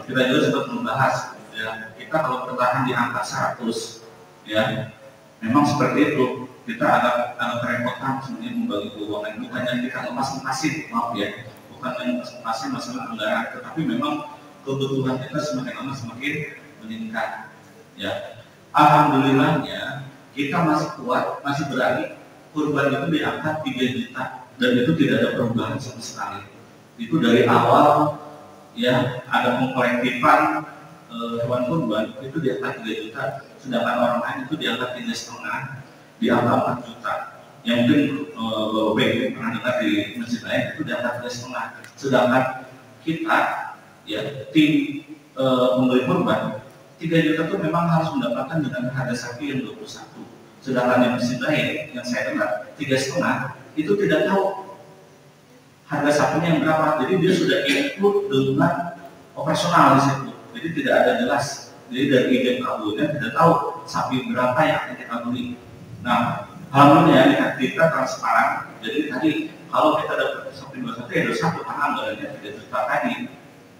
kita juga sempat membahas, ya kita kalau bertahan di angka 100, ya memang seperti itu, kita agak kerepotan sebenarnya membagi keuangan, bukan yang kita lepas-lepasin, maaf ya, bukan yang lepas-lepasin masalah anggaran, tetapi memang kebutuhan kita semakin lama semakin meningkat. Ya alhamdulillahnya kita masih kuat, masih berani, kurban itu di angka 3 juta dan itu tidak ada perubahan sama sekali. Itu dari awal ya ada pengkolektifan hewan kurban itu di angka 3 juta, sedangkan orang lain itu di angka 3,5, di angka 4 juta. Yang mungkin Bapak Ibu pernah dengar di masjid lain itu di angka 3,5. Sedangkan kita ya tim pembeli kurban 3 juta itu memang harus mendapatkan dengan harga sapi yang 21. Sedangkan yang masjid lain yang saya dengar 3,5 itu tidak tahu harga sapinya yang berapa. Jadi dia sudah include dengan operasional di situ. Jadi tidak ada jelas. Jadi dari izin kabulnya tidak tahu sapi berapa yang akan kita beli. Nah, alhamdulillah kita transparan. Jadi tadi kalau kita dapat sapi 21 ya 21 karena anggarannya 3 juta tadi.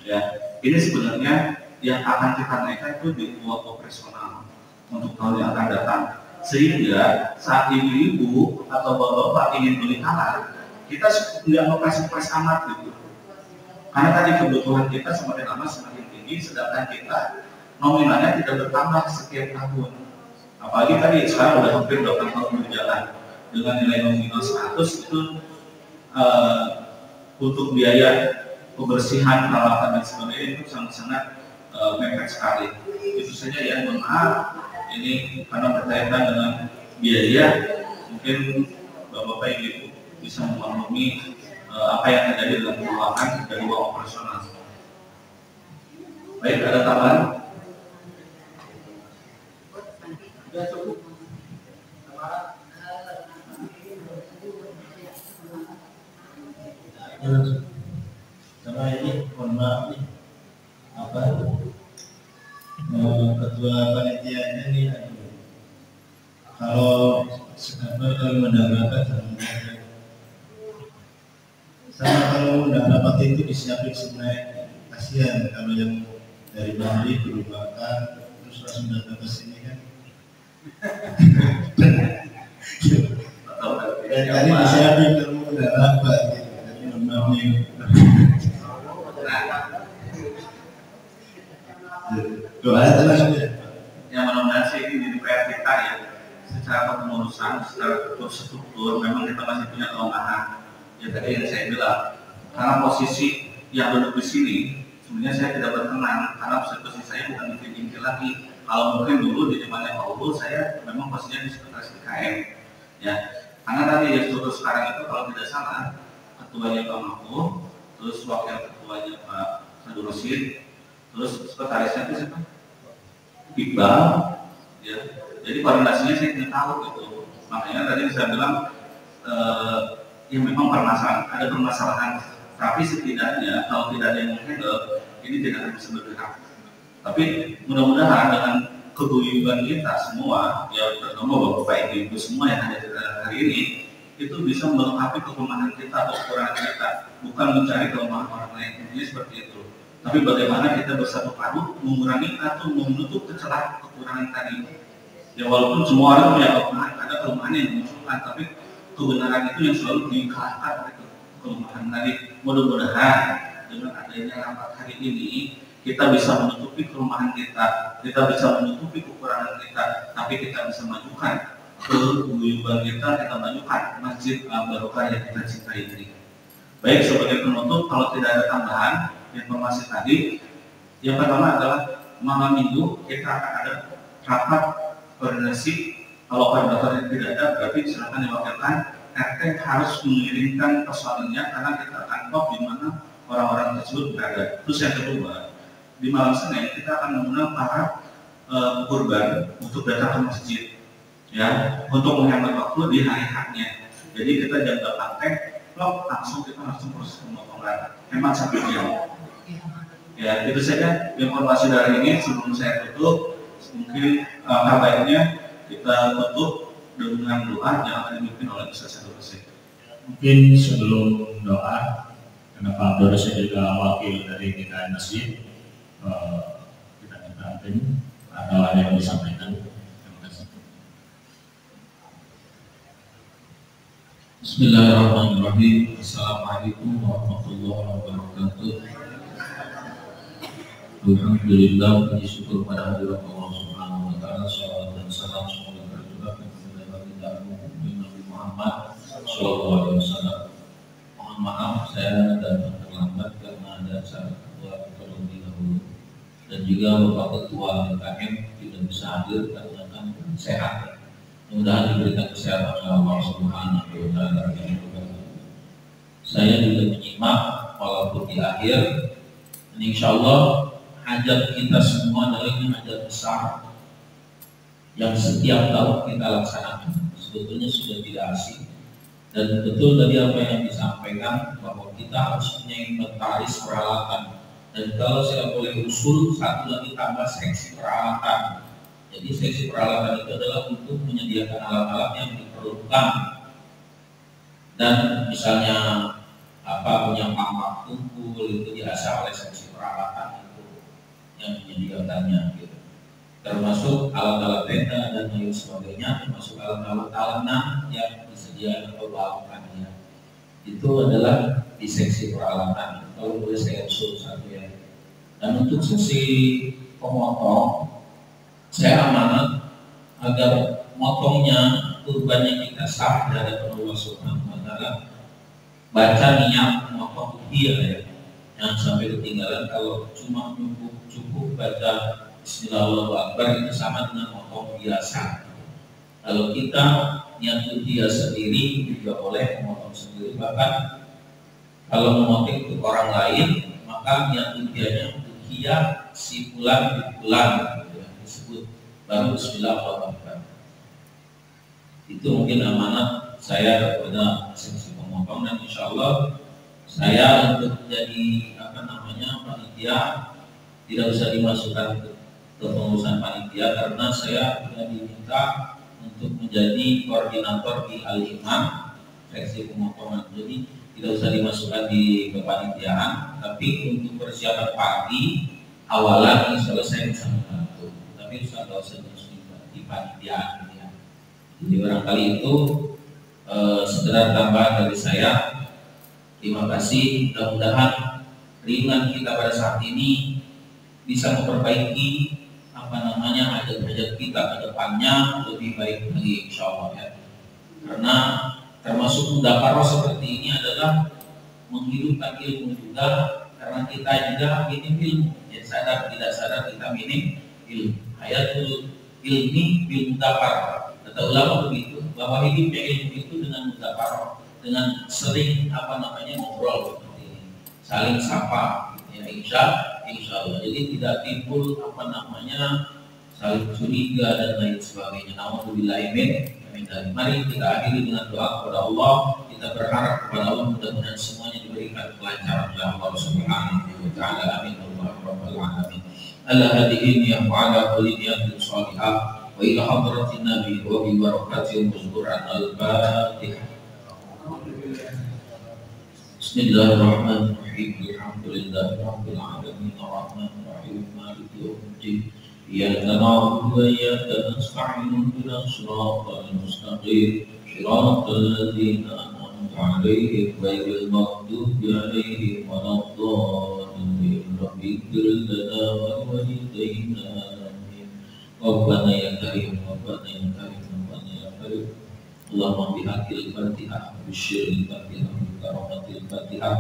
Ya, ini sebenarnya yang akan kita naikkan itu di uang operasional untuk tahun yang akan datang. Sehingga saat ibu-ibu atau bapak-bapak ingin beli halal, kita tidak mau kasih price amat gitu. Karena tadi kebutuhan kita semakin lama semakin tinggi, sedangkan kita nominalnya tidak bertambah setiap tahun. Apalagi tadi sekarang udah hampir 8 tahun berjalan dengan nilai nominal 100 itu untuk biaya kebersihan, perawatan dan sebagainya itu sangat-sangat mepet sekali. Itu saja ya, mohon maaf ini karena berkaitan dengan biaya, mungkin bapak-bapak ibu bisa memaklumi apa yang terjadi dalam keuangan dari uang operasional. Baik, ada tambahan? Sudah cukup. Sama ini, mohon maaf nih, ketua panitianya ini, kalau menambahkan sama kalau udah rapat itu disiapin sebenarnya, kasihan kalau yang dari Bali belum makan terus langsung datang ke sini kan. Dan tadi disiapin kalau udah rapat gitu, jadi Doa terus ya. Yang mudah-mudahan sih ini di PR kita ya, secara kepengurusan, secara struktur memang kita masih punya kelemahan. Ya tadi yang saya bilang, karena posisi yang duduk di sini, sebenarnya saya tidak berkenan karena posisi saya bukan di tim lagi. Kalau mungkin dulu di zamannya Pak Ulu, saya memang posisinya di sekretaris IKM. Ya, karena tadi ya struktur sekarang itu kalau tidak salah, ketuanya Pak Mahfud, terus wakil ketuanya Pak Sadurusin, terus sekretarisnya itu siapa? Iqbal, ya. Jadi koordinasinya saya tidak tahu gitu. Makanya tadi saya bilang ya memang ada permasalahan. Tapi setidaknya kalau tidak ada yang menghandle, ini tidak akan bisa bergerak. Tapi mudah-mudahan dengan keguyuban kita semua, ya terutama Bapak Ibu semua yang ada di hari ini, itu bisa melengkapi kelemahan kita atau kekurangan kita, bukan mencari kelemahan orang lain. Ini seperti itu. Tapi bagaimana kita bersatu padu mengurangi atau menutup celah kekurangan tadi. Ya walaupun semua orang punya kelemahan, ada kelemahan yang dimunculkan, tapi kebenaran itu yang selalu dikalahkan oleh kelemahan tadi. Mudah-mudahan dengan adanya rapat hari ini kita bisa menutupi kelemahan kita bisa menutupi kekurangan kita, tapi kita bisa majukan keguyuban kita majukan Masjid Barokah yang kita cintai ini. Baik, sebagai penutup, kalau tidak ada tambahan informasi tadi, yang pertama adalah malam minggu kita akan ada rapat koordinasi. Kalau koordinatornya tidak ada, berarti silakan diwakilkan. RT harus mengirimkan persoalannya karena kita akan tahu di mana orang-orang tersebut berada. Terus yang kedua, di malam Senin kita akan mengundang para korban untuk datang ke masjid, ya, untuk menghemat waktu di hari haknya. Jadi kita jam 8 langsung proses pemotongan, hemat 1 jam. Ya, itu saja informasi dari ini. Sebelum saya tutup, mungkin kabarnya kita tutup dengan doa yang akan dipimpin oleh Ustaz Sadurusin. Mungkin sebelum doa, karena Pak Doris juga wakil dari DKM Masjid, kita minta atau ada yang disampaikan. Terima kasih. Bismillahirrahmanirrahim. Assalamualaikum warahmatullahi wabarakatuh. Alhamdulillah, puji syukur pada hadirat Allah Subhanahu wa taala. Shalawat dan salam semoga tercurahkan kepada baginda Nabi Muhammad sallallahu alaihi wasallam. Mohon maaf saya datang terlambat karena ada acara ketua terlebih dahulu, dan juga Bapak Ketua DKM tidak bisa hadir karena kan sehat. Mudah-mudahan diberikan kesehatan oleh Allah Subhanahu wa taala. Saya juga menyimak walaupun di akhir, dan insya Allah hajat kita semua adalah ini hajat besar yang setiap tahun kita laksanakan. Sebetulnya sudah tidak asing, dan betul tadi apa yang disampaikan bahwa kita harus punya inventaris peralatan. Dan kalau saya boleh usul satu lagi tambah seksi peralatan. Jadi seksi peralatan itu adalah untuk menyediakan alat-alat yang diperlukan. Dan misalnya punya pampak tumpul itu diasah oleh seksi peralatan itu yang menyediakannya gitu. Termasuk alat-alat tenda dan lain sebagainya, termasuk alat-alat tanah yang disediakan atau bawakannya. Itu adalah di seksi peralatan. Kalau boleh saya usul satu ya. Dan untuk sesi pemotong, saya amanat agar motongnya kurbannya kita sah dari Allah Subhanahu wa taala. Baca niat memotong dia ya. Jangan sampai ketinggalan. Kalau cuma cukup baca Bismillahirrahmanirrahim itu sama dengan motong biasa. Kalau kita niat dia sendiri juga boleh memotong sendiri. Bahkan kalau memotong untuk orang lain, maka niat dianya untuk dia si fulan di fulan gitu ya, disebut baru Bismillahirrahmanirrahim. Itu mungkin amanat saya kepada seksi pemotong, dan insya Allah saya untuk menjadi panitia tidak usah dimasukkan ke pengurusan panitia karena saya sudah diminta untuk menjadi koordinator di Al-Iman seksi pemotongan. Jadi tidak usah dimasukkan di kepanitiaan, tapi untuk persiapan pagi awalan insya Allah saya bisa membantu, tapi tidak usah dimasukkan di panitiaan ya. Jadi barangkali itu sekedar tambahan dari saya. Terima kasih, mudah-mudahan ringan kita pada saat ini bisa memperbaiki hajat-hajat kita ke depannya lebih baik lagi insya Allah ya. Karena termasuk mudzakarah seperti ini adalah menghidupkan ilmu juga, karena kita juga minim ilmu ya, sadar tidak sadar kita minim ilmu. Hayatul ilmi bil mudzakarah, kata ulama begitu, bahwa hidupnya ilmu itu dengan mudzakarah, dengan sering ngobrol seperti ini, saling sapa ya, insya Allah. Jadi tidak timbul saling curiga dan lain sebagainya. Nauzubillahi min dzalik. Mari kita akhiri dengan doa kepada Allah. Kita berharap kepada Allah mudah-mudahan semuanya diberikan kelancaran oleh Allah Subhanahu wa taala. Amin ya rabbal alamin. Ala hadihi ya ala waliyatil salihah wa ila hadratin nabi wa bi barakatihi muzkuran al-fatihah. Bismillahirrahmanirrahim. Alhamdulillahirabbil alamin arrahmanir rahim maliki yaumiddin. Iyyaka na'budu wa iyyaka nasta'in ihdinas siratal mustaqim siratal ladzina an'amta 'alaihim ghairil maghdubi 'alaihim waladdallin. Rabbighfir lana wa walidayna amin. Rabbana ya karim Rabbana ya karim Rabbana ya karim. Allahumma bihaqil Fatihah wa bisyiril Fatihah wa karamatil Fatihah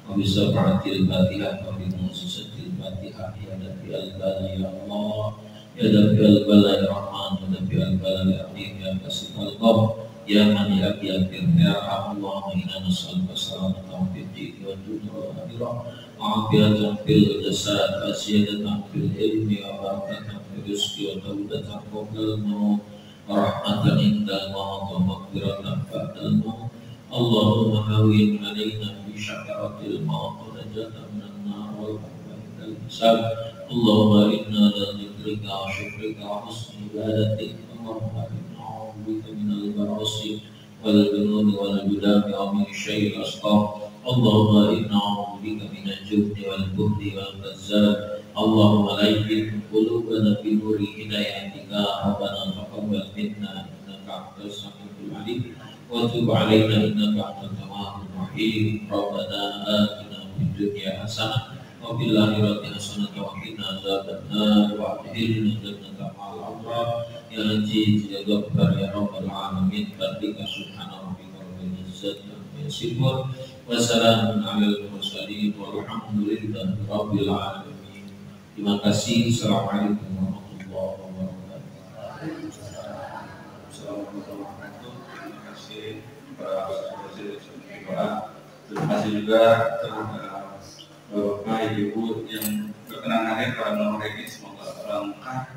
wa bisab'atil Fatihah wa bimu'jizatil Fatihah ya Nabi al-Bala ya Allah ya Nabi al-Bala ya Rahman ya Nabi al-Bala ya Rahim ya Kasifal Qab ya Mani Abiyakir ya Allah wa inna nas'aluka salamatan fid dini wa dunya wa akhirah wa afiyatan fil jasad wa ziyadatan fil ilmi wa barakatan fil rizqi wa tawbatan qabla al-maut wa rahmatan indal maut wa maghfiratan ba'dal maut. Allahumma hawwin 'alaina bi syakaratil maut wa najatan minan nar wal hafidal hisab. Allahumma inna ala dzikrika wa syukrika wa husni ibadatik. Allahumma inna a'udzubika minal barasi wal jununi wal judami wa min syarril asqam. Allahumma inna a'udzubika minal jubni wal bukhli wal kazzab. Allahumma layyin qulubana bi nuri hidayatika. Rabbana taqabbal minna innaka antas samiul alim wa tub 'alaina innaka antat tawwabur rahim. Rabbana atina fid dunya hasanah wa fil akhirati hasanah wa qina adzabannar wa adkhilna jannata ma'al abrar ya aziz ya ghaffar ya rabbal alamin. Fadlika subhana rabbika rabbil izzati amma yasifun wa salamun 'alal mursalin walhamdulillahi rabbil alamin. Terima kasih. Assalamualaikum warahmatullahi wabarakatuh. Terima kasih para saudara. Terima kasih juga kepada Bapak Ibu yang berkenan hadir pada malam hari ini. Semoga langkah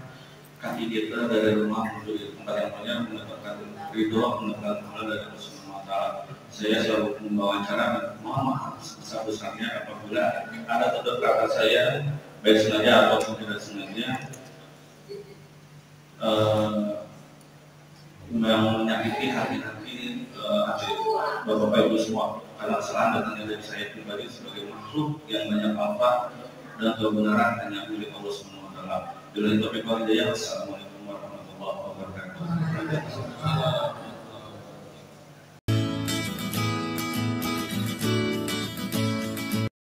kaki kita dari rumah menuju ke tempat yang banyak mendapatkan ridho, mendapatkan pahala dari Allah Subhanahu wa taala. Saya selalu membawa acara dan mohon maaf sebesar-besarnya apabila ada tutur kata saya baik sengaja ataupun tidak sengaja yang menyakiti hati-hati Bapak Ibu semua, karena kesalahan datangnya dari saya pribadi sebagai makhluk yang banyak manfaat dan kebenaran hanya milik Allah Subhanahu wa taala. Bila itu Assalamualaikum warahmatullahi wabarakatuh.